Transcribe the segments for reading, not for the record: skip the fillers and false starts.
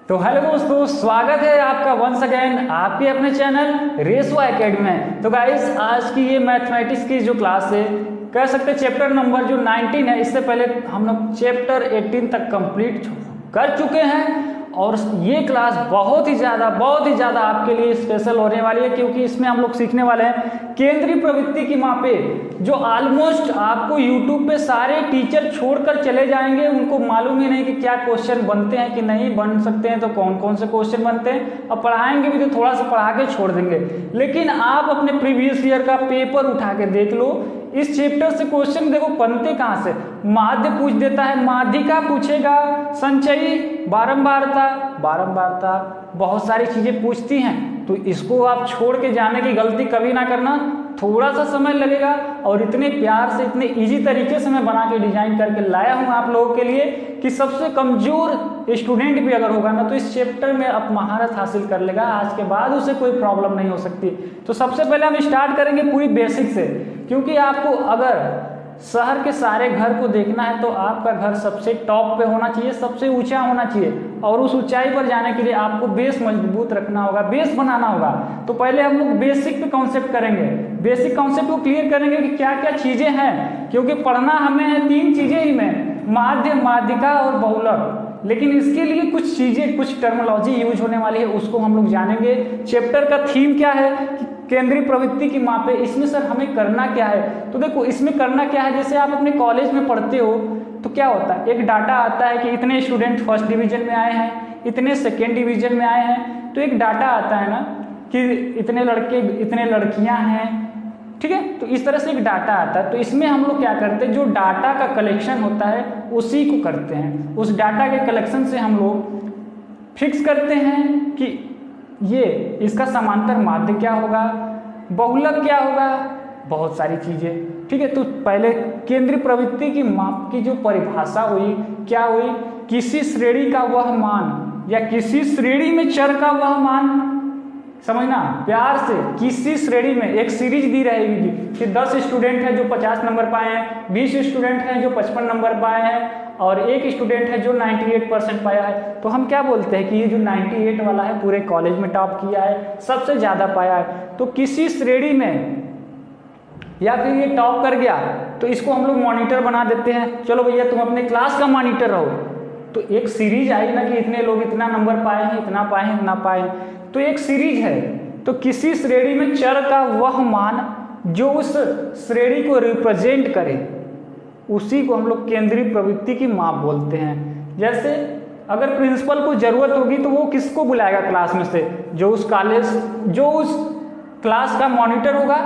तो हेलो दोस्तों, स्वागत है आपका वंस अगेन आपके अपने चैनल रेसवा एकेडमी में। तो गाइस, आज की ये मैथमेटिक्स की जो क्लास है, कह सकते हैं चैप्टर नंबर जो 19 है, इससे पहले हम लोग चैप्टर 18 तक कंप्लीट कर चुके हैं। और ये क्लास बहुत ही ज़्यादा आपके लिए स्पेशल होने वाली है, क्योंकि इसमें हम लोग सीखने वाले हैं केंद्रीय प्रवृत्ति की मापे, जो ऑलमोस्ट आपको यूट्यूब पे सारे टीचर छोड़कर चले जाएंगे। उनको मालूम ही नहीं कि क्या क्वेश्चन बनते हैं कि नहीं बन सकते हैं, तो कौन कौन से क्वेश्चन बनते हैं, और पढ़ाएंगे भी तो थोड़ा सा पढ़ा के छोड़ देंगे। लेकिन आप अपने प्रीवियस ईयर का पेपर उठा के देख लो, इस चैप्टर से क्वेश्चन देखो बनते कहाँ से। माध्य पूछ देता है, माध्यिका पूछेगा, संचयी, बारंबारता, बहुत सारी चीजें पूछती हैं। तो इसको आप छोड़ के जाने की गलती कभी ना करना। थोड़ा सा समय लगेगा और इतने प्यार से, इतने इजी तरीके से मैं बना के डिजाइन करके लाया हूं आप लोगों के लिए कि सबसे कमजोर स्टूडेंट भी अगर होगा ना, तो इस चैप्टर में आप महारत हासिल कर लेगा। आज के बाद उसे कोई प्रॉब्लम नहीं हो सकती। तो सबसे पहले हम स्टार्ट करेंगे पूरी बेसिक से, क्योंकि आपको अगर शहर के सारे घर को देखना है तो आपका घर सबसे टॉप पे होना चाहिए, सबसे ऊंचा होना चाहिए। और उस ऊंचाई पर जाने के लिए आपको बेस मजबूत रखना होगा, बेस बनाना होगा। तो पहले हम लोग बेसिक पे कॉन्सेप्ट करेंगे, बेसिक कॉन्सेप्ट को क्लियर करेंगे कि क्या क्या चीजें हैं, क्योंकि पढ़ना हमें है तीन चीजें ही में, माध्य, माध्यिका और बहुलक। लेकिन इसके लिए कुछ चीजें, कुछ टर्मिनोलॉजी यूज होने वाली है, उसको हम लोग जानेंगे। चैप्टर का थीम क्या है, केंद्रीय प्रवृत्ति की मापे। इसमें सर हमें करना क्या है, तो देखो इसमें करना क्या है, जैसे आप अपने कॉलेज में पढ़ते हो तो क्या होता है, एक डाटा आता है कि इतने स्टूडेंट फर्स्ट डिवीजन में आए हैं, इतने सेकेंड डिवीजन में आए हैं। तो एक डाटा आता है ना कि इतने लड़के, इतने लड़कियां हैं, ठीक है। तो इस तरह से एक डाटा आता है। तो इसमें हम लोग क्या करते हैं, जो डाटा का कलेक्शन होता है उसी को करते हैं। उस डाटा के कलेक्शन से हम लोग फिक्स करते हैं कि ये इसका समांतर माध्य क्या होगा, बहुलक क्या होगा, बहुत सारी चीजें, ठीक है। तो पहले केंद्रीय प्रवृत्ति की माप की जो परिभाषा हुई, क्या हुई, किसी श्रेणी का वह मान या किसी श्रेणी में चर का वह मान, समझना प्यार से, किसी श्रेणी में एक सीरीज दी रहेगी कि 10 स्टूडेंट हैं जो 50 नंबर पाए हैं, 20 स्टूडेंट हैं जो 55 नंबर पाए हैं, और एक स्टूडेंट है जो 98% पाया है। तो हम क्या बोलते हैं कि ये जो 98 वाला है पूरे कॉलेज में टॉप किया है, सबसे ज्यादा पाया है। तो किसी श्रेणी में या फिर ये टॉप कर गया तो इसको हम लोग मॉनिटर बना देते हैं। चलो भैया तुम अपने क्लास का मॉनिटर रहो। तो एक सीरीज आई ना कि इतने लोग इतना नंबर पाए हैं, इतना पाए हैं, इतना पाए हैं, तो एक सीरीज है। तो किसी श्रेणी में चर का वह मान जो उस श्रेणी को रिप्रेजेंट करे, उसी को हम लोग केंद्रीय प्रवृत्ति की माप बोलते हैं। जैसे अगर प्रिंसिपल को जरूरत होगी तो वो किसको बुलाएगा क्लास में से, जो उस क्लास का मॉनिटर होगा।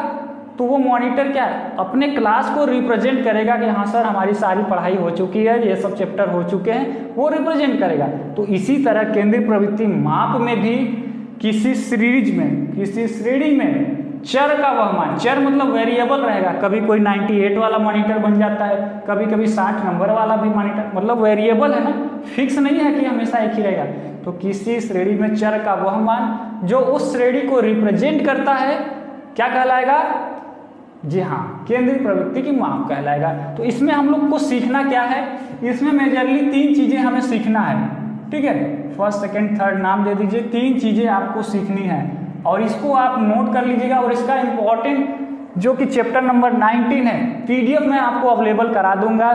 तो वो मॉनिटर क्या है, अपने क्लास को रिप्रेजेंट करेगा कि हाँ सर हमारी सारी पढ़ाई हो चुकी है, ये सब चैप्टर हो चुके हैं, वो रिप्रेजेंट करेगा। तो इसी तरह केंद्रीय प्रवृत्ति माप में भी किसी सीरीज में, किसी श्रेणी में चर का वह मान, चर मतलब वेरिएबल रहेगा। कभी कोई 98 वाला मॉनिटर बन जाता है, कभी कभी 60 नंबर वाला भी मॉनिटर, मतलब वेरिएबल है ना, फिक्स नहीं है कि हमेशा एक ही रहेगा। तो किसी श्रेणी में चर का वह मान जो उस श्रेणी को रिप्रेजेंट करता है, क्या कहलाएगा, जी हाँ, केंद्रीय प्रवृत्ति की माप कहलाएगा। तो इसमें हम लोग को सीखना क्या है, इसमें मेजरली तीन चीजें हमें सीखना है, ठीक है। फर्स्ट सेकंड थर्ड नाम दे दीजिए, तीन चीजें आपको सीखनी है और इसको आप नोट कर लीजिएगा। और इसका इंपॉर्टेंट जो कि चैप्टर नंबर 19 है, पीडीएफ में आपको अवेलेबल करा दूंगा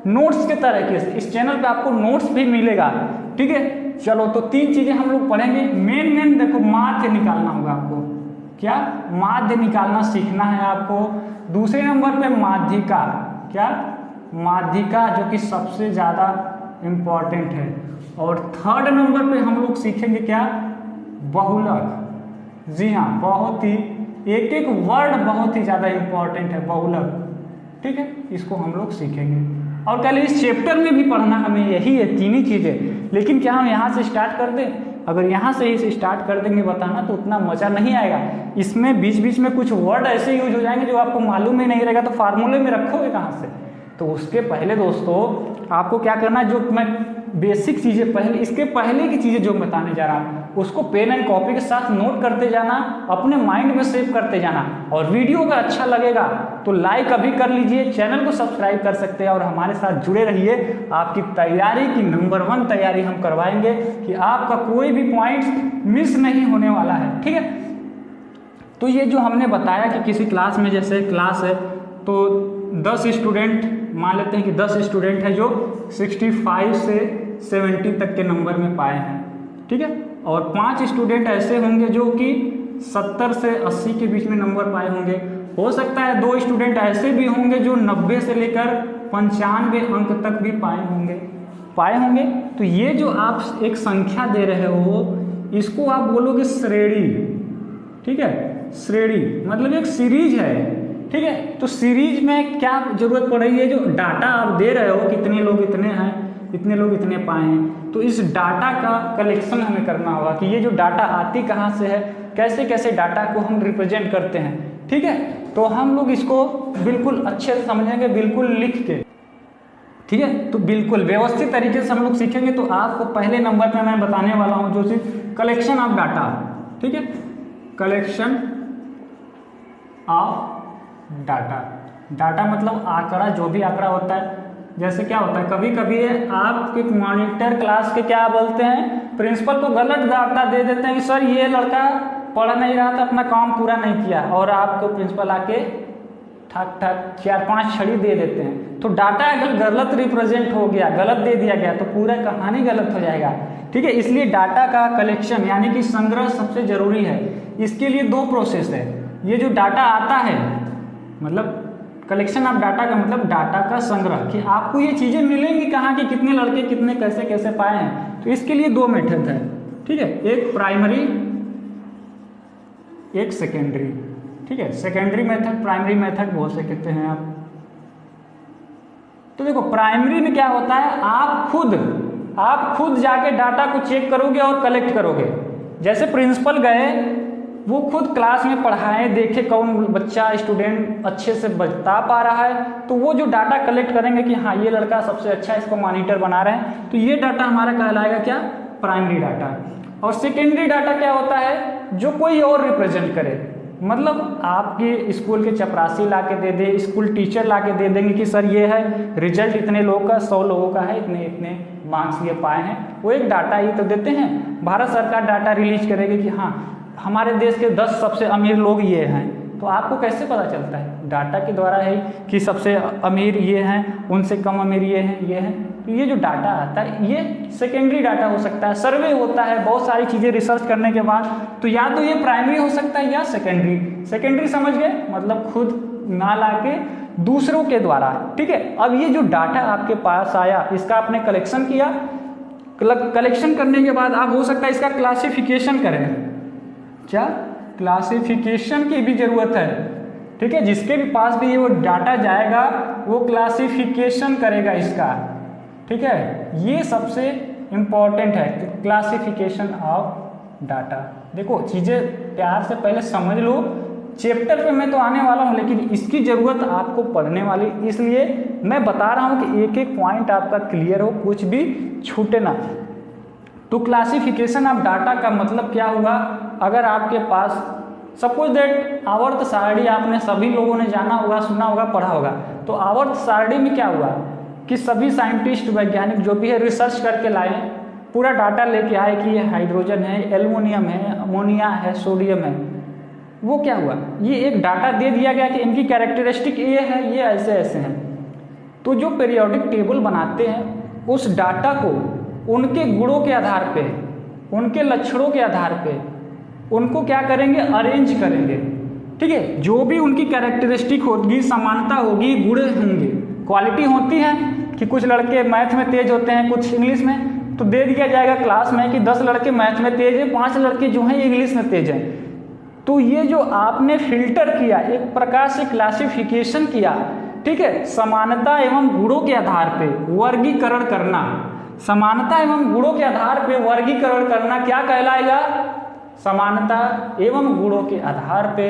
नोट्स के तरीके से। इस चैनल पे आपको नोट्स भी मिलेगा, ठीक है। चलो तो तीन चीजें हम लोग पढ़ेंगे। मेन देखो, माध्य निकालना होगा आपको, क्या माध्य निकालना सीखना है आपको। दूसरे नंबर पे माध्यिका, क्या माध्यिका, जो कि सबसे ज्यादा इंपॉर्टेंट है। और थर्ड नंबर पे हम लोग सीखेंगे क्या, बहुलक। जी हाँ, बहुत ही एक एक वर्ड बहुत ही ज्यादा इंपॉर्टेंट है बहुलक, ठीक है। इसको हम लोग सीखेंगे और कल इस चैप्टर में भी पढ़ना हमें यही है, तीन ही चीजें। लेकिन क्या हम यहाँ से स्टार्ट कर दें, अगर यहाँ से ही स्टार्ट कर देंगे बताना तो उतना मजा नहीं आएगा। इसमें बीच बीच में कुछ वर्ड ऐसे यूज हो जाएंगे जो आपको मालूम ही नहीं रहेगा, तो फार्मूले में रखोगे कहाँ से। तो उसके पहले दोस्तों आपको क्या करना है, जो मैं बेसिक चीजें पहले, इसके पहले की चीजें जो बताने जा रहा हूँ उसको पेन एंड कॉपी के साथ नोट करते जाना, अपने माइंड में सेव करते जाना। और वीडियो अगर अच्छा लगेगा तो लाइक अभी कर लीजिए, चैनल को सब्सक्राइब कर सकते हैं और हमारे साथ जुड़े रहिए। आपकी तैयारी की नंबर 1 तैयारी हम करवाएंगे कि आपका कोई भी पॉइंट मिस नहीं होने वाला है, ठीक है। तो ये जो हमने बताया कि किसी क्लास में, जैसे क्लास है तो 10 स्टूडेंट, मान लेते हैं कि 10 स्टूडेंट हैं जो 65 से 70 तक के नंबर में पाए हैं, ठीक है। और 5 स्टूडेंट ऐसे होंगे जो कि 70 से 80 के बीच में नंबर पाए होंगे। हो सकता है 2 स्टूडेंट ऐसे भी होंगे जो 90 से लेकर 95 अंक तक भी पाए होंगे। तो ये जो आप एक संख्या दे रहे हो, इसको आप बोलोगे श्रेणी, ठीक है। श्रेणी मतलब एक सीरीज है, ठीक है। तो सीरीज में क्या जरूरत पड़ रही है, जो डाटा आप दे रहे हो, कितने लोग इतने हैं, इतने लोग इतने पाए हैं, तो इस डाटा का कलेक्शन हमें करना होगा कि ये जो डाटा आती कहाँ से है, कैसे कैसे डाटा को हम रिप्रेजेंट करते हैं, ठीक है। तो हम लोग इसको बिल्कुल अच्छे से समझेंगे, बिल्कुल लिख के, ठीक है। तो बिल्कुल व्यवस्थित तरीके से हम लोग सीखेंगे। तो आपको पहले नंबर पे मैं बताने वाला हूँ जो चीज कलेक्शन ऑफ डाटा, ठीक है। कलेक्शन ऑफ डाटा मतलब आंकड़ा, जो भी आंकड़ा होता है। जैसे क्या होता है, कभी कभी आपके मॉनिटर क्लास के क्या बोलते हैं, प्रिंसिपल को गलत डाटा दे देते हैं कि सर ये लड़का पढ़ नहीं रहा था, अपना काम पूरा नहीं किया, और आपको प्रिंसिपल आके ठक ठक 4-5 छड़ी दे देते हैं। तो डाटा अगर गलत रिप्रेजेंट हो गया, गलत दे दिया गया, तो पूरा कहानी गलत हो जाएगा, ठीक है। इसलिए डाटा का कलेक्शन यानी कि संग्रह सबसे जरूरी है। इसके लिए 2 प्रोसेस है। ये जो डाटा आता है, मतलब कलेक्शन ऑफ डाटा का मतलब डाटा का संग्रह, कि आपको ये चीज़ें मिलेंगी कहाँ कि कितने लड़के कितने कैसे कैसे पाए हैं। तो इसके लिए 2 मेथड है, ठीक है। एक प्राइमरी, एक सेकेंडरी, ठीक है। सेकेंडरी मेथड, प्राइमरी मेथड बोल सकते हैं आप। तो देखो प्राइमरी में क्या होता है, आप खुद जाके डाटा को चेक करोगे और कलेक्ट करोगे। जैसे प्रिंसिपल गए, वो खुद क्लास में पढ़ाए, देखे कौन बच्चा स्टूडेंट अच्छे से बता पा रहा है, तो वो जो डाटा कलेक्ट करेंगे कि हाँ ये लड़का सबसे अच्छा, इसको मॉनिटर बना रहे हैं, तो ये डाटा हमारा कहलाएगा क्या, प्राइमरी डाटा। और सेकेंडरी डाटा क्या होता है, जो कोई और रिप्रेजेंट करे, मतलब आपके स्कूल के चपरासी ला के दे दे, स्कूल टीचर ला के दे देंगे कि सर ये है रिजल्ट इतने लोगों का, 100 लोगों का है, इतने इतने मार्क्स ये पाए हैं। वो एक डाटा ही तो देते हैं। भारत सरकार डाटा रिलीज करेगी कि हाँ हमारे देश के 10 सबसे अमीर लोग ये हैं, तो आपको कैसे पता चलता है, डाटा के द्वारा है कि सबसे अमीर ये हैं, उनसे कम अमीर ये हैं। तो ये जो डाटा आता है ये सेकेंडरी डाटा हो सकता है, सर्वे होता है, बहुत सारी चीज़ें रिसर्च करने के बाद। तो या तो ये प्राइमरी हो सकता है या सेकेंडरी। सेकेंडरी समझ गए, मतलब खुद ना लाके दूसरों के द्वारा, ठीक है। अब ये जो डाटा आपके पास आया, इसका आपने कलेक्शन किया, कलेक्शन करने के बाद आप हो सकता है इसका क्लासिफिकेशन करें। क्या क्लासिफिकेशन की भी जरूरत है, ठीक है। जिसके भी पास भी ये वो डाटा जाएगा वो क्लासिफिकेशन करेगा इसका, ठीक है। ये सबसे इम्पॉर्टेंट है, क्लासिफिकेशन ऑफ डाटा। देखो चीज़ें प्यार से पहले समझ लो, चैप्टर पे मैं तो आने वाला हूँ, लेकिन इसकी ज़रूरत आपको पढ़ने वाली, इसलिए मैं बता रहा हूँ कि एक एक पॉइंट आपका क्लियर हो, कुछ भी छूटे ना। तो क्लासिफिकेशन ऑफ डाटा का मतलब क्या हुआ, अगर आपके पास सपोज दैट आवर्त सारणी आपने सभी लोगों ने जाना होगा, सुना होगा, पढ़ा होगा। तो आवर्त सारणी में क्या हुआ कि सभी साइंटिस्ट वैज्ञानिक जो भी है रिसर्च करके लाए, पूरा डाटा लेके आए कि ये हाइड्रोजन है, एल्युमिनियम है, अमोनिया है, सोडियम है। वो क्या हुआ, ये एक डाटा दे दिया गया कि इनकी कैरेक्टरिस्टिक ये है, ये ऐसे ऐसे हैं। तो जो पीरियोडिक टेबल बनाते हैं उस डाटा को उनके गुणों के आधार पे, उनके लक्षणों के आधार पे उनको क्या करेंगे, अरेंज करेंगे, ठीक है। जो भी उनकी कैरेक्टरिस्टिक होगी, समानता होगी, गुण होंगे, क्वालिटी होती है कि कुछ लड़के मैथ में तेज होते हैं, कुछ इंग्लिश में, तो दे दिया जाएगा क्लास में कि 10 लड़के मैथ में तेज हैं, 5 लड़के जो हैं इंग्लिश में तेज हैं। तो ये जो आपने फिल्टर किया, एक प्रकार से क्लासिफिकेशन किया, ठीक है। समानता एवं गुणों के आधार पे वर्गीकरण करना, समानता एवं गुणों के आधार पे वर्गीकरण करना क्या कहलाएगा, समानता एवं गुणों के आधार पे।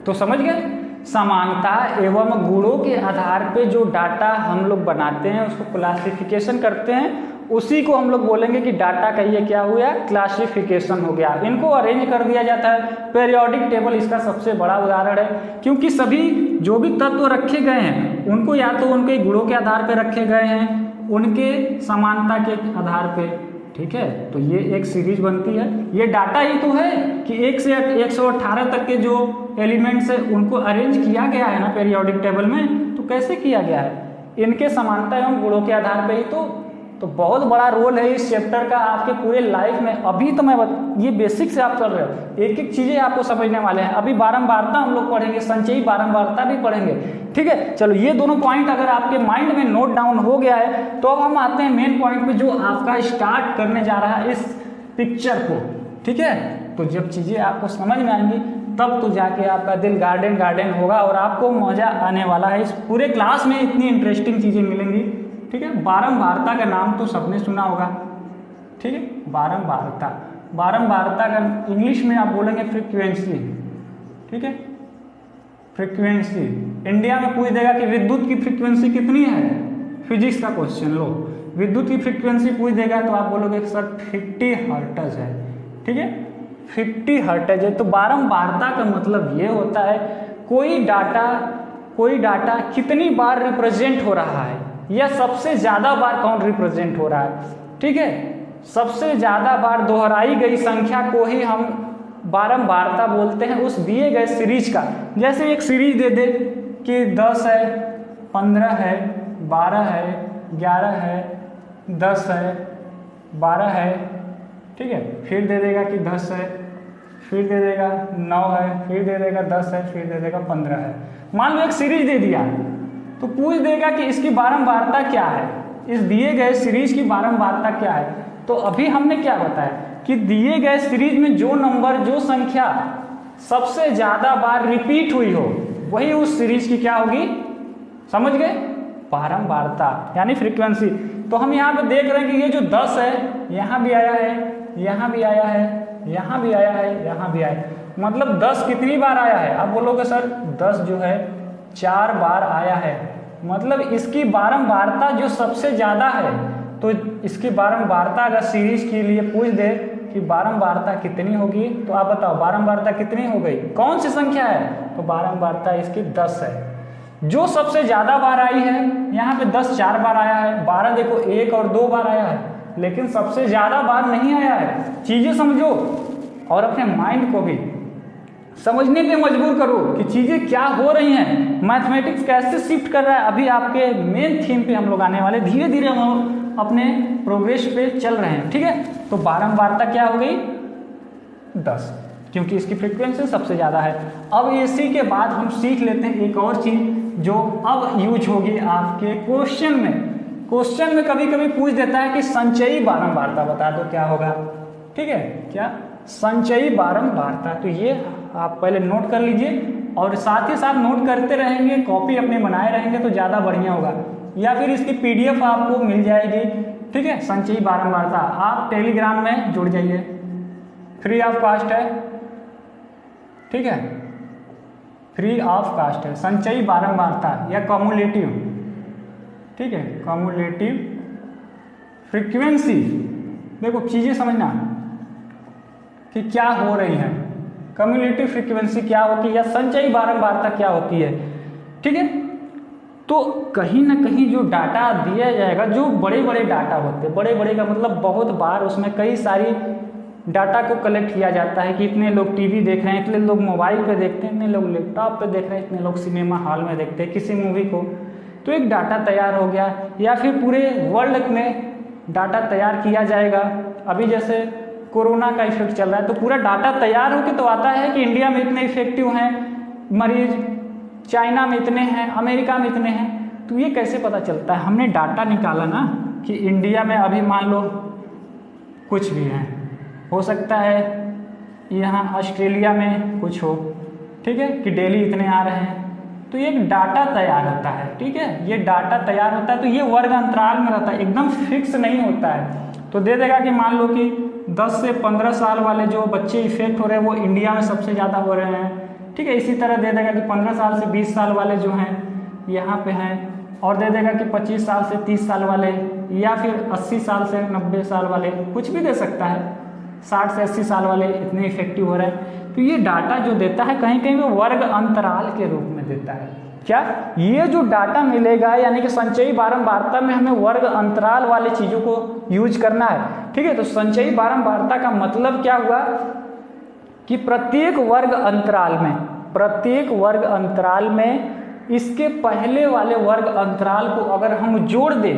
तो समझ गए, समानता एवं गुणों के आधार पे जो डाटा हम लोग बनाते हैं उसको क्लासिफिकेशन करते हैं, उसी को हम लोग बोलेंगे कि डाटा का ये क्या हुआ, क्लासिफिकेशन हो गया। इनको अरेंज कर दिया जाता है। पीरियोडिक टेबल इसका सबसे बड़ा उदाहरण है, क्योंकि सभी जो भी तत्व रखे गए हैं उनको या तो उनके गुणों के आधार पर रखे गए हैं, उनके समानता के आधार पे, ठीक है। तो ये एक सीरीज बनती है। ये डाटा ही तो है कि 1 से 118 तक के जो एलिमेंट्स है उनको अरेंज किया गया है ना पीरियोडिक टेबल में। तो कैसे किया गया है, इनके समानता एवं गुणों के आधार पे ही तो बहुत बड़ा रोल है इस चैप्टर का आपके पूरे लाइफ में। अभी तो ये बेसिक से आप कर रहे हो, एक एक चीज़ें आपको समझने वाले हैं। अभी बारंबारता हम लोग पढ़ेंगे, संचयी बारंबारता भी पढ़ेंगे, ठीक है। चलो ये दोनों पॉइंट अगर आपके माइंड में नोट डाउन हो गया है तो अब हम आते हैं मेन पॉइंट पे, जो आपका स्टार्ट करने जा रहा है इस पिक्चर को, ठीक है। तो जब चीज़ें आपको समझ में आएंगी तब तो जाके आपका दिल गार्डन गार्डन होगा और आपको मजा आने वाला है। इस पूरे क्लास में इतनी इंटरेस्टिंग चीज़ें मिलेंगी, ठीक है। बारंबारता का नाम तो सबने सुना होगा, ठीक है। बारंबारता, बारंबारता का इंग्लिश में आप बोलेंगे फ्रीक्वेंसी, ठीक है। फ्रीक्वेंसी इंडिया में पूछ देगा कि विद्युत की फ्रीक्वेंसी कितनी है, फिजिक्स का क्वेश्चन लो, विद्युत की फ्रीक्वेंसी पूछ देगा तो आप बोलोगे सर 50 हर्ट्ज है, ठीक है। 50 हर्ट्ज है। तो बारंबारता का मतलब ये होता है कोई डाटा कितनी बार रिप्रेजेंट हो रहा है या सबसे ज़्यादा बार कौन रिप्रेजेंट हो रहा है, ठीक है। सबसे ज़्यादा बार दोहराई गई संख्या को ही हम बारंबारता बोलते हैं उस दिए गए सीरीज का। जैसे एक सीरीज दे दे कि 10 है, 15 है, 12 है, 11 है, 10 है, 12 है, ठीक है। फिर दे देगा कि 10 है, फिर दे देगा 9 है, फिर दे देगा 10 है, फिर दे देगा 15 है। मान लो एक सीरीज दे दिया तो पूछ देगा कि इसकी बारंबारता क्या है, इस दिए गए सीरीज की बारंबारता क्या है। तो अभी हमने क्या बताया कि दिए गए सीरीज में जो नंबर, जो संख्या सबसे ज़्यादा बार रिपीट हुई हो वही उस सीरीज की क्या होगी, समझ गए, बारंबारता यानी फ्रीक्वेंसी। तो हम यहाँ पे देख रहे हैं कि ये जो 10 है यहाँ भी आया है, यहाँ भी आया है, यहाँ भी आया है, यहाँ भी आया है। मतलब 10 कितनी बार आया है, आप बोलोगे सर 10 जो है 4 बार आया है। मतलब इसकी बारंबारता जो सबसे ज़्यादा है, तो इसकी बारंबारता अगर सीरीज के लिए पूछ दे कि बारंबारता कितनी होगी तो आप बताओ बारंबारता कितनी हो गई, कौन सी संख्या है, तो बारंबारता इसकी 10 है। जो सबसे ज़्यादा बार आई है यहाँ पे 10 4 बार आया है, 12 देखो 1 और 2 बार आया है, लेकिन सबसे ज़्यादा बार नहीं आया है। चीज़ें समझो और अपने माइंड को भी समझने पे मजबूर करो कि चीज़ें क्या हो रही हैं, मैथमेटिक्स कैसे शिफ्ट कर रहा है। अभी आपके मेन थीम पे हम लोग आने वाले, धीरे धीरे हम अपने प्रोग्रेस पे चल रहे हैं, ठीक है। तो बारंबारता क्या हो गई 10, क्योंकि इसकी फ्रीक्वेंसी सबसे ज़्यादा है। अब इसी के बाद हम सीख लेते हैं एक और चीज़ जो अब यूज होगी आपके क्वेश्चन में। क्वेश्चन में कभी कभी पूछ देता है कि संचयी बारंबारता बता दो क्या होगा, ठीक है। क्या संचयी बारंबारता, तो ये आप पहले नोट कर लीजिए और साथ ही साथ नोट करते रहेंगे, कॉपी अपने बनाए रहेंगे तो ज़्यादा बढ़िया होगा, या फिर इसकी PDF आपको मिल जाएगी, ठीक है। संचयी बारंबारता आप टेलीग्राम में जुड़ जाइए, फ्री ऑफ कॉस्ट है, ठीक है, फ्री ऑफ कॉस्ट है। संचयी बारंबारता या कम्युलेटिव, ठीक है, कम्युलेटिव फ्रीक्वेंसी। देखो चीज़ें समझना कि क्या हो रही है, कम्युलेटिव फ्रीक्वेंसी क्या होती है या संचयी बारंबारता क्या होती है, ठीक है। तो कहीं ना कहीं जो डाटा दिया जाएगा, जो बड़े बड़े डाटा होते हैं, बड़े बड़े का मतलब बहुत बार उसमें कई सारी डाटा को कलेक्ट किया जाता है कि इतने लोग टीवी देख रहे हैं, इतने लोग मोबाइल पे देखते हैं, इतने लोग लैपटॉप पे देख रहे हैं, इतने लोग सिनेमा हॉल में देखते हैं किसी मूवी को। तो एक डाटा तैयार हो गया, या फिर पूरे वर्ल्ड में डाटा तैयार किया जाएगा। अभी जैसे कोरोना का इफेक्ट चल रहा है तो पूरा डाटा तैयार होकर तो आता है कि इंडिया में इतने इफेक्टिव हैं मरीज, चाइना में इतने हैं, अमेरिका में इतने हैं। तो ये कैसे पता चलता है, हमने डाटा निकाला ना कि इंडिया में अभी मान लो कुछ भी है, हो सकता है यहाँ ऑस्ट्रेलिया में कुछ हो, ठीक है, कि डेली इतने आ रहे हैं। तो ये एक डाटा तैयार होता है, ठीक है, ये डाटा तैयार होता है तो ये वर्ग अंतराल में रहता है, एकदम फिक्स नहीं होता है। तो दे देगा कि मान लो कि 10 से 15 साल वाले जो बच्चे इफेक्ट हो रहे हैं वो इंडिया में सबसे ज़्यादा हो रहे हैं, ठीक है। इसी तरह दे देगा कि 15 साल से 20 साल वाले जो हैं यहाँ पे हैं, और दे देगा कि 25 साल से 30 साल वाले, या फिर 80 साल से 90 साल वाले, कुछ भी दे सकता है। 60 से 80 साल वाले इतने इफेक्टिव हो रहे हैं। तो ये डाटा जो देता है कहीं कहीं वो वर्ग अंतराल के रूप में देता है। क्या ये जो डाटा मिलेगा, यानी कि संचयी बारंबारता में हमें वर्ग अंतराल वाले चीज़ों को यूज करना है। ठीक है, तो संचयी बारंबारता का मतलब क्या हुआ कि प्रत्येक वर्ग अंतराल में इसके पहले वाले वर्ग अंतराल को अगर हम जोड़ दें,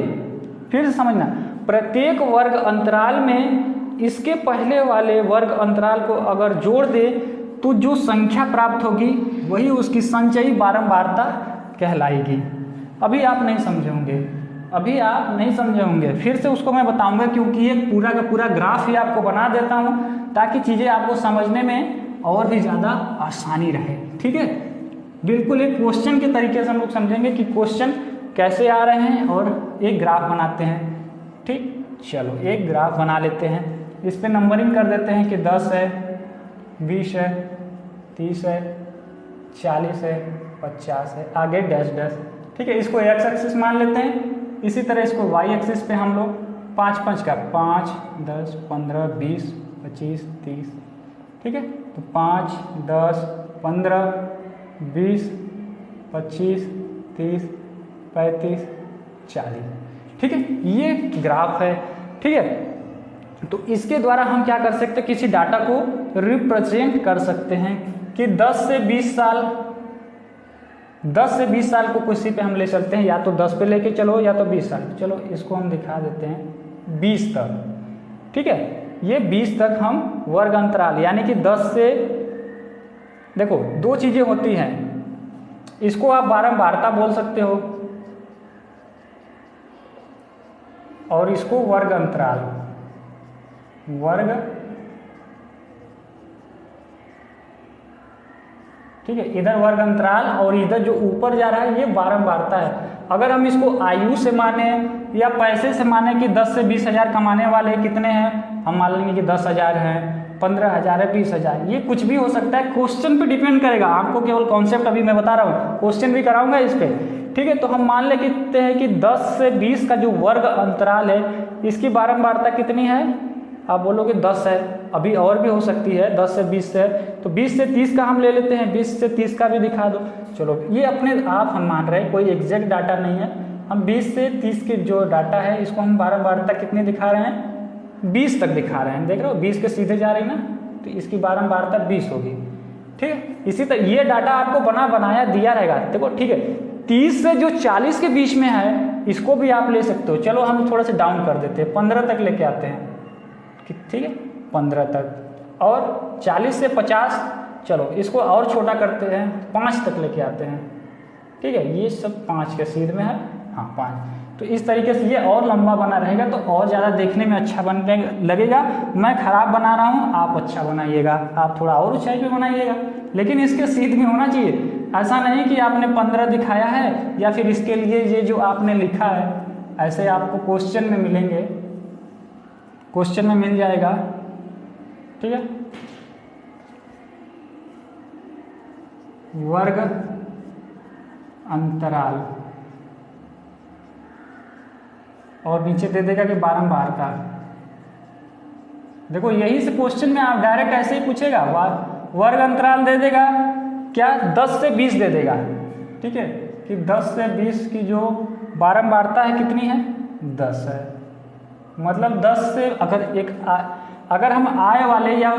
फिर से समझना, प्रत्येक वर्ग अंतराल में इसके पहले वाले वर्ग अंतराल को अगर जोड़ दें तो जो संख्या प्राप्त होगी वही उसकी संचयी बारंबारता कहलाएगी। अभी आप नहीं समझे होंगे, फिर से उसको मैं बताऊंगा, क्योंकि एक पूरा का पूरा ग्राफ ही आपको बना देता हूं ताकि चीज़ें आपको समझने में और भी ज़्यादा आसानी रहे। ठीक है, बिल्कुल एक क्वेश्चन के तरीके से हम लोग समझेंगे कि क्वेश्चन कैसे आ रहे हैं और एक ग्राफ बनाते हैं। ठीक, चलो एक ग्राफ बना लेते हैं। इस पे नंबरिंग कर देते हैं कि 10 है, 20 है, 30 है, 40 है, 50 है, आगे डैश डैश। ठीक है, इसको एक्स एक्सिस मान लेते हैं। इसी तरह इसको वाई एक्सिस पे हम लोग 5 का 5, 10, 15, 20, 25, 30। ठीक है, तो 5, 10, 15, 20, 25, 30, 35, 40। ठीक है, ये ग्राफ है। ठीक है, तो इसके द्वारा हम क्या कर सकते हैं, किसी डाटा को रिप्रेजेंट कर सकते हैं कि 10 से 20 साल को किसी पे हम ले चलते हैं, या तो 10 पे लेके चलो या तो 20 साल। चलो इसको हम दिखा देते हैं 20 तक। ठीक है, ये 20 तक हम वर्ग अंतराल, यानी कि 10 से, देखो दो चीज़ें होती हैं, इसको आप बारंबारता बोल सकते हो और इसको वर्ग अंतराल, ठीक है, इधर वर्ग अंतराल और इधर जो ऊपर जा रहा है ये बारंबारता है। अगर हम इसको आयु से माने या पैसे से माने कि 10 से 20 हज़ार कमाने वाले कितने हैं, हम मान लेंगे कि 10,000 हैं, 15,000 है, 20,000, ये कुछ भी हो सकता है। क्वेश्चन पे डिपेंड करेगा, आपको केवल कॉन्सेप्ट अभी मैं बता रहा हूँ, क्वेश्चन भी कराऊंगा इस पे। ठीक है, तो हम मान लेते हैं कि 10 से 20 का जो वर्ग अंतराल है इसकी बारंबारता कितनी है, आप बोलोगे 10 है, अभी और भी हो सकती है, 10 से 20 है, तो 20 से 30 का हम ले लेते हैं, 20 से 30 का भी दिखा दो। चलो ये अपने आप हम मान रहे हैं, कोई एग्जैक्ट डाटा नहीं है, हम 20 से 30 के जो डाटा है इसको हम बारंबारता कितनी दिखा रहे हैं, 20 तक दिखा रहे हैं। देख रहे हो 20 के सीधे जा रही ना, तो इसकी बारंबारता 20 होगी। ठीक है, इसी तरह ये डाटा आपको बनाया दिया रहेगा। देखो ठीक है, 30 से जो 40 के बीच में है इसको भी आप ले सकते हो। चलो हम थोड़ा सा डाउन कर देते हैं, 15 तक लेके आते हैं। ठीक है, 15 तक, और 40 से 50, चलो इसको और छोटा करते हैं, 5 तक लेके आते हैं। ठीक है, ये सब 5 के सीध में है, हाँ 5। तो इस तरीके से ये और लंबा बना रहेगा तो और ज़्यादा देखने में अच्छा बनने लगेगा। मैं खराब बना रहा हूँ, आप अच्छा बनाइएगा, आप थोड़ा और ऊंचाई पे बनाइएगा, लेकिन इसके सीध में होना चाहिए। ऐसा नहीं कि आपने 15 दिखाया है या फिर इसके लिए ये जो आपने लिखा है, ऐसे आपको क्वेश्चन में मिलेंगे, क्वेश्चन में मिल जाएगा। ठीक है, वर्ग अंतराल और नीचे दे देगा कि बारंबारता। देखो यही से क्वेश्चन में आप डायरेक्ट ऐसे ही पूछेगा, वर्ग अंतराल दे देगा क्या, 10 से 20 दे देगा। ठीक है, कि 10 से 20 की जो बारंबारता है कितनी है, 10 है। मतलब 10 से अगर हम आय वाले या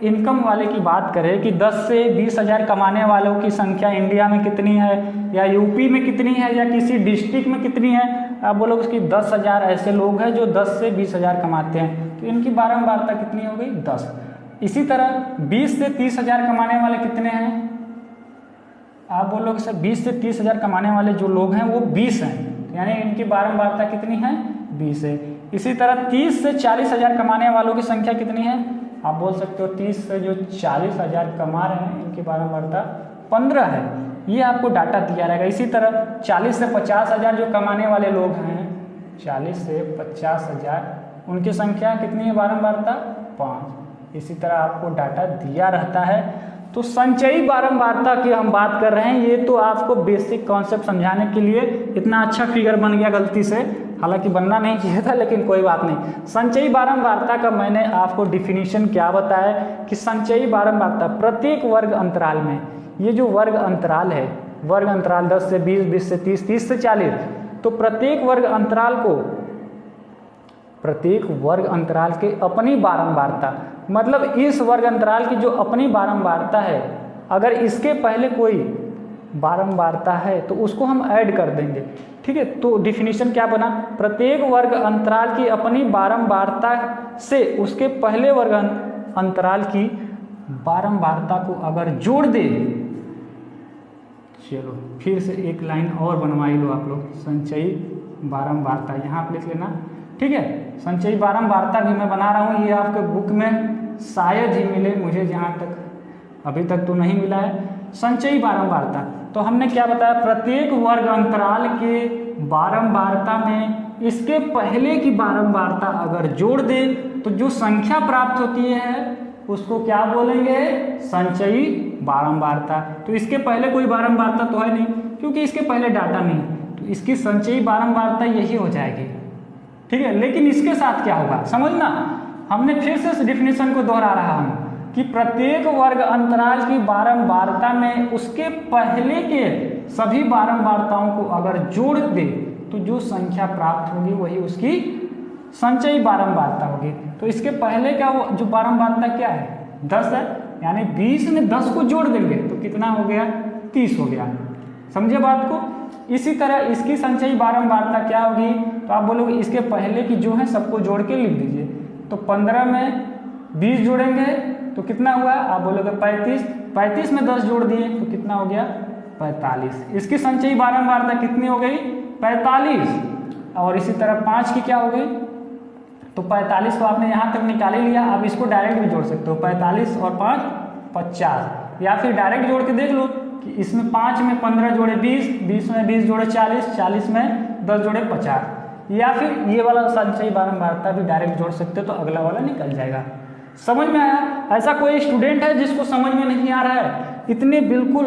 इनकम वाले की बात करें कि 10 से 20 हज़ार कमाने वालों की संख्या इंडिया में कितनी है, या यूपी में कितनी है, या किसी डिस्ट्रिक्ट में कितनी है, आप बोलोगे उसकी 10,000 ऐसे लोग हैं जो 10 से 20 हज़ार कमाते हैं, तो इनकी बारंबारता कितनी हो गई, 10। इसी तरह 20 से 30 हज़ार कमाने वाले कितने हैं, आप बोलोगे सर 20 से 30 हज़ार कमाने वाले जो लोग हैं वो 20 हैं, यानी इनकी बारंबारता कितनी है, 20 है। इसी तरह 30 से 40 हज़ार कमाने वालों की संख्या कितनी है, आप बोल सकते हो 30 से जो 40 हज़ार कमा रहे हैं इनकी बारंबारता 15 है। ये आपको डाटा दिया रहेगा। इसी तरह 40 से 50 हज़ार जो कमाने वाले लोग हैं, 40 से 50 हज़ार, उनकी संख्या कितनी है, बारंबारता 5। इसी तरह आपको डाटा दिया रहता है। तो संचयी बारंबारता की हम बात कर रहे हैं। ये तो आपको बेसिक कॉन्सेप्ट समझाने के लिए इतना अच्छा फिगर बन गया गलती से, हालांकि बनना नहीं चाहिए था, लेकिन कोई बात नहीं। संचयी बारंबारता का मैंने आपको डिफिनीशन क्या बताया कि संचयी बारंबारता प्रत्येक वर्ग अंतराल में, ये जो वर्ग अंतराल है, वर्ग अंतराल 10 से 20, 20 से 30, 30 से 40, तो प्रत्येक वर्ग अंतराल को, प्रत्येक वर्ग अंतराल के अपनी बारंबारता, मतलब इस वर्ग अंतराल की जो अपनी बारंबारता है, अगर इसके पहले कोई बारंबारता है तो उसको हम ऐड कर देंगे। ठीक है, तो डिफिनीशन क्या बना, प्रत्येक वर्ग अंतराल की अपनी बारंबारता से उसके पहले वर्ग अंतराल की बारंबारता को अगर जोड़ दे, चलो फिर से एक लाइन और बनवाई लो आप लोग, संचयी बारंबारता यहाँ पे लिख लेना। ठीक है, संचयी बारंबारता भी मैं बना रहा हूँ, ये आपके बुक में शायद ही मिले, मुझे जहाँ तक अभी तक तो नहीं मिला है। संचयी बारंबारता, तो हमने क्या बताया, प्रत्येक वर्ग अंतराल के बारंबारता में इसके पहले की बारंबारता अगर जोड़ दे तो जो संख्या प्राप्त होती है उसको क्या बोलेंगे, संचयी बारंबारता। तो इसके पहले कोई बारंबारता तो है नहीं, क्योंकि इसके पहले डाटा नहीं, तो इसकी संचयी बारंबारता यही हो जाएगी। ठीक है, लेकिन इसके साथ क्या होगा समझना, हमने फिर से इस डिफिनेशन को दोहरा रहा हूं कि प्रत्येक वर्ग अंतराल की बारंबारता में उसके पहले के सभी बारंबारताओं को अगर जोड़ दे तो जो संख्या प्राप्त होगी वही उसकी संचयी बारंबारता होगी। तो इसके पहले का वो जो बारंबारता क्या है, 10 है, यानी 20 में 10 को जोड़ देंगे तो कितना हो गया, 30 हो गया। समझे बात को। इसी तरह इसकी संचयी बारंबारता क्या होगी, तो आप बोलोगे इसके पहले की जो है सबको जोड़ के लिख दीजिए, तो 15 में 20 जोड़ेंगे तो कितना हुआ, आप बोलोगे 35, 35 में 10 जोड़ दिए तो कितना हो गया, 45। इसकी संचयी बारंबारता कितनी हो गई, 45। और इसी तरह 5 की क्या हो गई, तो 45 को आपने यहाँ तक निकाल ही लिया, आप इसको डायरेक्ट भी जोड़ सकते हो, 45 और 5 50, या फिर डायरेक्ट जोड़ के देख लो कि इसमें 5 में 15 जोड़े 20, 20 में 20 जोड़े 40, 40 में 10 जोड़े 50, या फिर ये वाला संचयी बारंबारता भी डायरेक्ट जोड़ सकते हो तो अगला वाला निकल जाएगा। समझ में आया। ऐसा कोई स्टूडेंट है जिसको समझ में नहीं आ रहा है, इतने बिल्कुल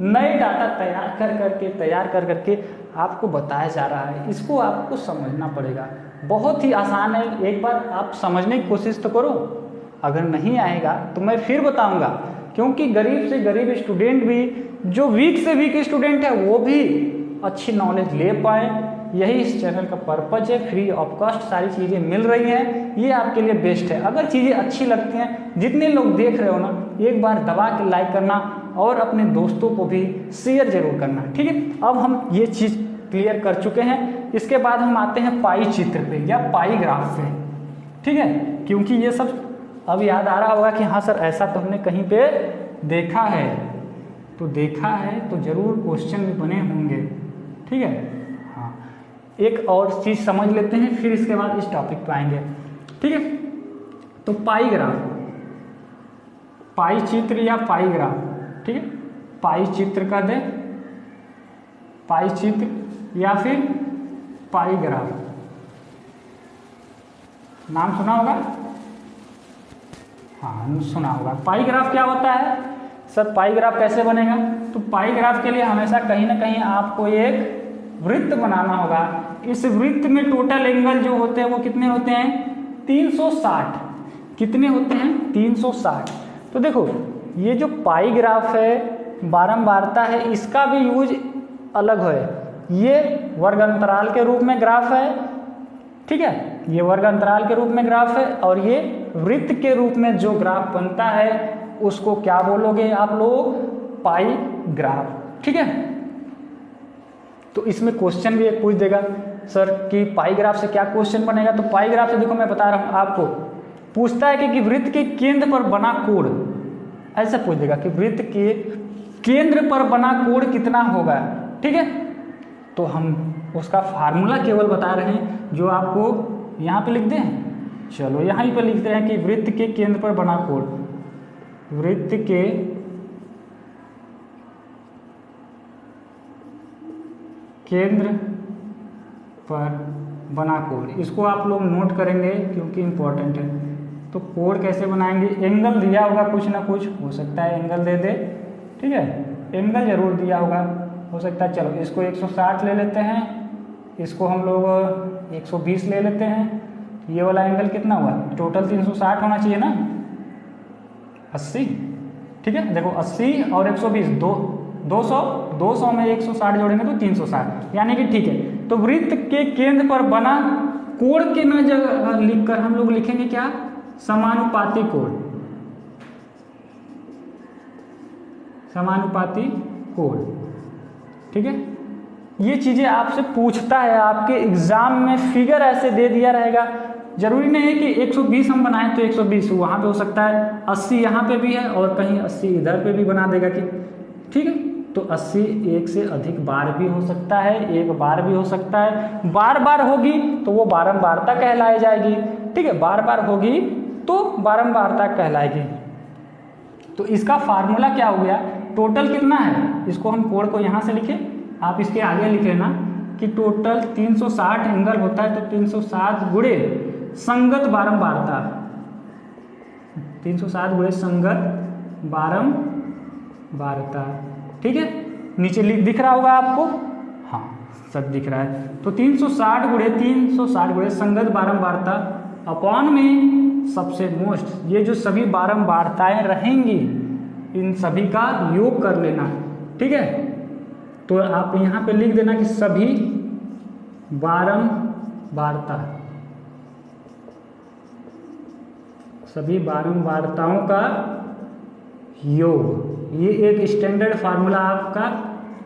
नए डाटा तैयार कर करके आपको बताया जा रहा है, इसको आपको समझना पड़ेगा। बहुत ही आसान है, एक बार आप समझने की कोशिश तो करो, अगर नहीं आएगा तो मैं फिर बताऊंगा, क्योंकि गरीब से गरीब स्टूडेंट भी, जो वीक से वीक स्टूडेंट है वो भी अच्छी नॉलेज ले पाए, यही इस चैनल का पर्पज है। फ्री ऑफ कॉस्ट सारी चीज़ें मिल रही हैं, ये आपके लिए बेस्ट है। अगर चीज़ें अच्छी लगती हैं, जितने लोग देख रहे हो ना, एक बार दबा के लाइक करना और अपने दोस्तों को भी शेयर जरूर करना। ठीक है, अब हम ये चीज़ क्लियर कर चुके हैं, इसके बाद हम आते हैं पाई चित्र पे या पाई ग्राफ पे। ठीक है, क्योंकि ये सब अब याद आ रहा होगा कि हाँ सर ऐसा तो हमने कहीं पे देखा है, तो देखा है तो जरूर क्वेश्चन भी बने होंगे। ठीक है, हाँ एक और चीज़ समझ लेते हैं, फिर इसके बाद इस टॉपिक पे आएंगे। ठीक है, तो पाई ग्राफ, पाई चित्र या पाई ग्राफ। ठीक है, पाई चित्र का दे, पाई चित्र या फिर पाई ग्राफ, नाम सुना होगा, हाँ सुना होगा। पाई ग्राफ क्या होता है सर, पाई ग्राफ कैसे बनेगा, तो पाई ग्राफ के लिए हमेशा कहीं ना कहीं आपको एक वृत्त बनाना होगा। इस वृत्त में टोटल एंगल जो होते हैं वो कितने होते हैं, 360। कितने होते हैं, 360। तो देखो ये जो पाई ग्राफ है, बारंबारता है, इसका भी यूज अलग है। ये वर्ग अंतराल के रूप में ग्राफ है, ठीक है, ये वर्ग अंतराल के रूप में ग्राफ है, और ये वृत्त के रूप में जो ग्राफ बनता है उसको क्या बोलोगे आप लोग, पाई ग्राफ। ठीक है, तो इसमें क्वेश्चन भी एक पूछ देगा सर कि पाई ग्राफ से क्या क्वेश्चन बनेगा, तो पाई ग्राफ से देखो मैं बता रहा हूँ आपको, पूछता है कि वृत्त के केंद्र पर बना कोण, ऐसा पूछ देगा कि वृत्त के केंद्र पर बना कोण कितना होगा। ठीक है, तो हम उसका फार्मूला केवल बता रहे हैं जो आपको यहाँ पे लिख दें। चलो यहाँ पे लिखते हैं कि वृत्त के केंद्र पर बना कोण, वृत्त के केंद्र पर बना कोण, इसको आप लोग नोट करेंगे क्योंकि इम्पोर्टेंट है। तो कोण कैसे बनाएंगे, एंगल दिया होगा कुछ ना कुछ, हो सकता है एंगल दे दे, ठीक है, एंगल जरूर दिया होगा, हो सकता है। चलो इसको 160 ले लेते हैं, इसको हम लोग 120 ले लेते हैं। ये वाला एंगल कितना हुआ, टोटल 360 होना चाहिए ना, 80, ठीक है। देखो 80 और 120 200 में 160 जोड़ेंगे तो 360, यानी कि ठीक है। तो वृत्त के केंद्र पर बना कोण के न जगह लिखकर हम लोग लिखेंगे क्या, समानुपाती कोण, समानुपाती कोण, ठीक है। ये चीजें आपसे पूछता है, आपके एग्जाम में फिगर ऐसे दे दिया रहेगा। जरूरी नहीं है कि 120 हम बनाएं तो 120 वहाँ पे हो सकता है, 80 यहाँ पे भी है और कहीं 80 इधर पे भी बना देगा कि, ठीक है। तो 80 एक से अधिक बार भी हो सकता है, एक बार भी हो सकता है। बार बार होगी तो वो बारंबारता कहलाई जाएगी, ठीक है, बार बार होगी तो बारंबारता कहलाएगी। तो इसका फार्मूला क्या हो गया, टोटल कितना है, इसको हम कोण को यहाँ से लिखें, आप इसके आगे लिख लेना कि टोटल 360 एंगल होता है, तो 360 गुणे संगत बारंबारता, 360 गुणे संगत बारंबारता, ठीक है। नीचे दिख रहा होगा आपको, हाँ सब दिख रहा है। तो 360 गुणे संगत बारंबारता अपॉन में सबसे मोस्ट, ये जो सभी बारंबारताएं रहेंगी इन सभी का योग कर लेना, ठीक है। तो आप यहाँ पे लिख देना कि सभी बारंबारताओं का योग, ये एक स्टैंडर्ड फार्मूला आपका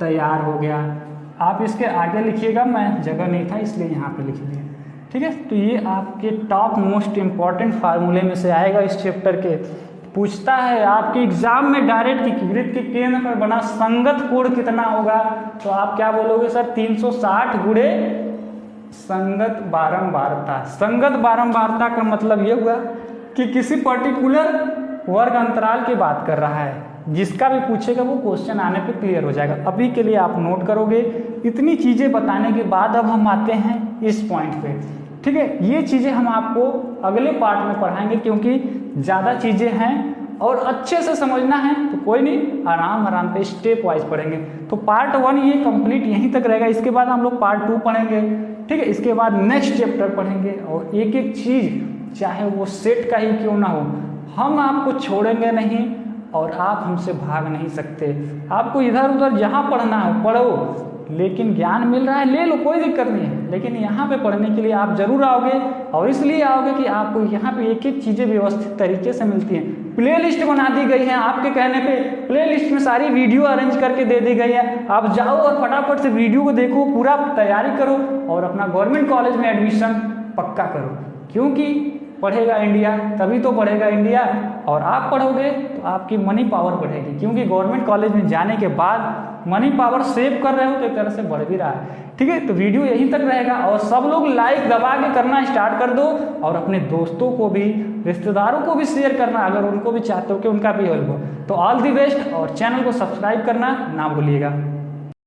तैयार हो गया। आप इसके आगे लिखिएगा, मैं जगह नहीं था इसलिए यहाँ पे लिख दिया, ठीक है। तो ये आपके टॉप मोस्ट इम्पॉर्टेंट फार्मूले में से आएगा इस चैप्टर के। पूछता है आपके एग्जाम में डायरेक्ट कि वृत्त के केंद्र पर बना संगत कोण कितना होगा, तो आप क्या बोलोगे सर, 360 गुणे संगत बारंबारता। संगत बारंबारता का मतलब ये हुआ कि किसी पर्टिकुलर वर्ग अंतराल की बात कर रहा है, जिसका भी पूछेगा वो क्वेश्चन आने पे क्लियर हो जाएगा। अभी के लिए आप नोट करोगे। इतनी चीज़ें बताने के बाद अब हम आते हैं इस पॉइंट पे, ठीक है। ये चीज़ें हम आपको अगले पार्ट में पढ़ाएंगे, क्योंकि ज़्यादा चीज़ें हैं और अच्छे से समझना है तो कोई नहीं, आराम आराम पे स्टेप वाइज पढ़ेंगे। तो पार्ट 1 ये कंप्लीट यहीं तक रहेगा, इसके बाद हम लोग पार्ट 2 पढ़ेंगे, ठीक है। इसके बाद नेक्स्ट चैप्टर पढ़ेंगे और एक एक चीज़ चाहे वो सेट का ही क्यों ना हो, हम आपको छोड़ेंगे नहीं और आप हमसे भाग नहीं सकते। आपको इधर उधर जहाँ पढ़ना हो पढ़ो, लेकिन ज्ञान मिल रहा है ले लो, कोई दिक्कत नहीं है। लेकिन यहाँ पे पढ़ने के लिए आप जरूर आओगे, और इसलिए आओगे कि आपको यहाँ पे एक एक चीज़ें व्यवस्थित तरीके से मिलती हैं। प्ले लिस्ट बना दी गई है आपके कहने पे, प्ले लिस्ट में सारी वीडियो अरेंज करके दे दी गई है। आप जाओ और फटाफट से वीडियो को देखो, पूरा तैयारी करो और अपना गवर्नमेंट कॉलेज में एडमिशन पक्का करो, क्योंकि पढ़ेगा इंडिया तभी तो बढ़ेगा इंडिया, और आप पढ़ोगे तो आपकी मनी पावर बढ़ेगी, क्योंकि गवर्नमेंट कॉलेज में जाने के बाद मनी पावर सेव कर रहे हो तो एक तरह से बढ़ भी रहा है, ठीक है। तो वीडियो यहीं तक रहेगा और सब लोग लाइक दबा के करना स्टार्ट कर दो, और अपने दोस्तों को भी, रिश्तेदारों को भी शेयर करना अगर उनको भी चाहते हो कि उनका भी हेल्प हो। तो ऑल दी बेस्ट, और चैनल को सब्सक्राइब करना ना भूलिएगा।